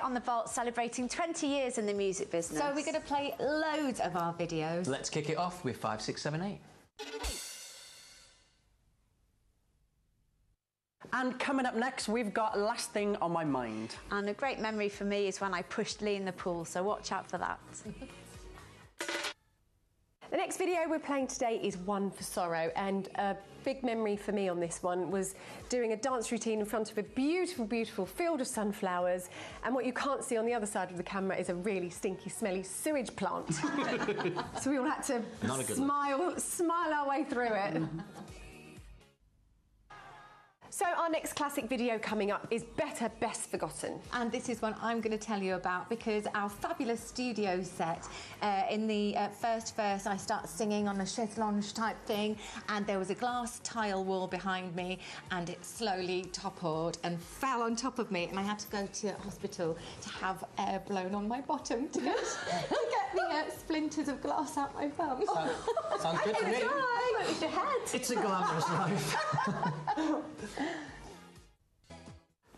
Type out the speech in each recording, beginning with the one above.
on the Vault celebrating 20 years in the music business. So we're going to play loads of our videos. Let's kick it off with 5, 6, 7, 8. And coming up next, we've got Last Thing on My Mind. And a great memory for me is when I pushed Lee in the pool, so watch out for that. The next video we're playing today is One for Sorrow, and a big memory for me on this one was doing a dance routine in front of a beautiful, beautiful field of sunflowers, and what you can't see on the other side of the camera is a really stinky, smelly sewage plant. So we all had to smile our way through it. So our next classic video coming up is Better Best Forgotten. And this is one I'm going to tell you about because our fabulous studio set, in the first verse I start singing on a chaise lounge type thing, and there was a glass tile wall behind me and it slowly toppled and fell on top of me, and I had to go to hospital to have air blown on my bottom to get the splinters of glass out my thumb. Sounds good to me. With your head. It's a glamorous life.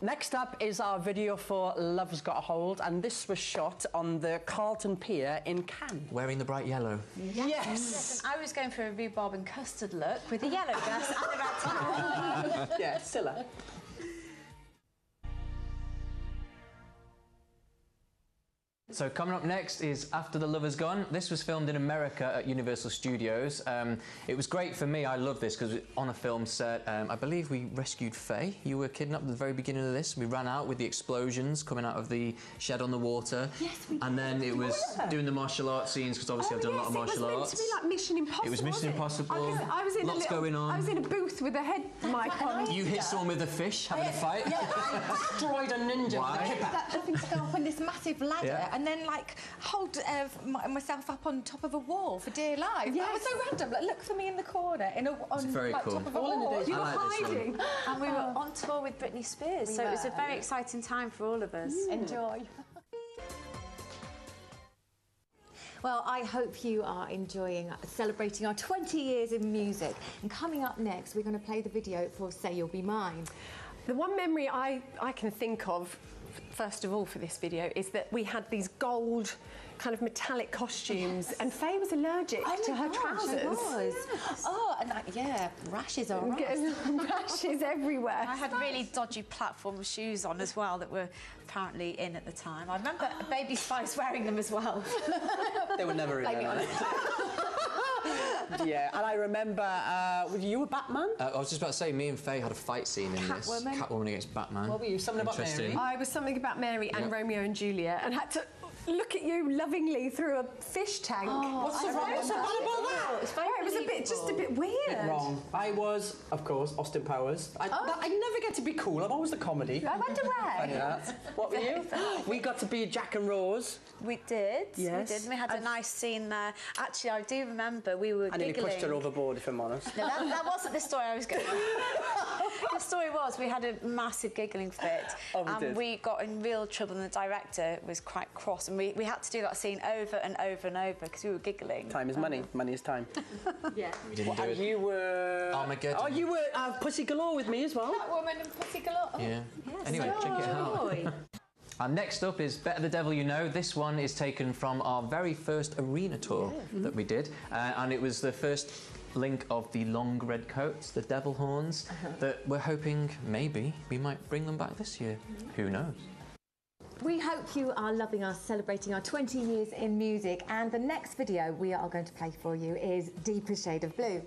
Next up is our video for Love's Got a Hold, and this was shot on the Carlton Pier in Cannes. Wearing the bright yellow. Yes. I was going for a rhubarb and custard look with a yellow dress and the red tie. Yeah, Scylla. So coming up next is After the Lover's Gone. This was filmed in America at Universal Studios. It was great for me. I love this because on a film set, I believe we rescued Faye. You were kidnapped at the very beginning of this. We ran out with the explosions coming out of the shed on the water. Yes, we did. And then it was doing the martial arts scenes because obviously I've done a lot of martial arts. It was meant to be like Mission Impossible. It was Mission Impossible. I was in Lots going on. I was in a booth with a head mic on. You hit someone with a fish having a fight. Yeah, Destroyed a ninja with a kipper. Having to go up on this massive ladder, Yeah. and then like hold myself up on top of a wall for dear life. Yes. That was so random. Like, look for me in the corner on very like, cool. top of a All in the wall. days. You were I like this one. hiding. And we were on tour with Britney Spears, so it was a very exciting time for all of us. Enjoy. Well, I hope you are enjoying celebrating our 20 years in music. And coming up next, we're going to play the video for Say You'll Be Mine. The one memory I can think of, first of all, for this video is that we had these gold kind of metallic costumes, and Faye was allergic to her trousers. I was. Oh, and yeah, rashes on us. Getting rashes everywhere. I had really dodgy platform shoes on as well that were apparently in at the time. I remember Baby Spice wearing them as well. They were never in there. Yeah, and I remember, were you a Batman? I was just about to say, me and Faye had a fight scene in this. Catwoman against Batman. What were you? Something about Mary? I was something about Mary and Romeo and Juliet, and had to look at you lovingly through a fish tank. What's so bad about that? It was just a bit weird. Wrong. I was, of course, Austin Powers. I never get to be cool. I'm always the comedy. I wonder Funny where. that. What were you? We got to be Jack and Rose. We did. Yes. We did. We had a nice scene there. Actually, I do remember we were I nearly giggling. pushed her overboard, if I'm honest. No, that wasn't the story I was going. The story was we had a massive giggling fit, and we got in real trouble, and the director was quite cross, and we had to do that scene over and over and over because we were giggling. Time is money. Money is time. Yeah. We didn't do it. You were... Armageddon. Oh, you were Pussy Galore with me as well. Catwoman and Pussy Galore. Yeah. Anyway, check it out. And next up is Better the Devil You Know. This one is taken from our very first arena tour that we did, and it was the first link of the long red coats, the devil horns, that we're hoping maybe we might bring them back this year. Who knows? We hope you are loving us celebrating our 20 years in music, and the next video we are going to play for you is Deeper Shade of Blue.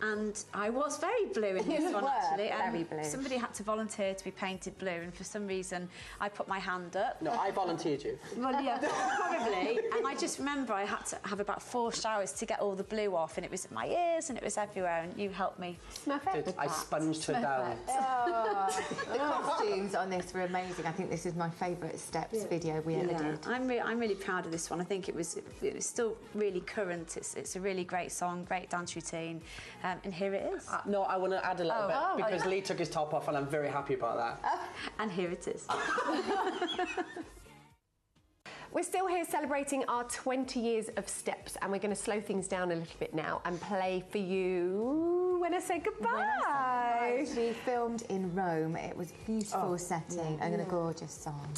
And I was very blue in this one, actually. Very blue. Somebody had to volunteer to be painted blue, and for some reason I put my hand up. No, I volunteered you. Well, yeah, probably. And I just remember I had to have about 4 showers to get all the blue off, and it was in my ears and it was everywhere, and you helped me. I sponged her down. The costumes on this were amazing. I think this is my favourite Steps video we ever did. I'm really proud of this one. I think it was still really current. It's a really great song, great dance routine. And here it is. No, I want to add a little bit because Lee took his top off and I'm very happy about that. And here it is. We're still here celebrating our 20 years of Steps, and we're going to slow things down a little bit now and play for you When I Say Goodbye. We filmed in Rome. It was a beautiful setting and a gorgeous song.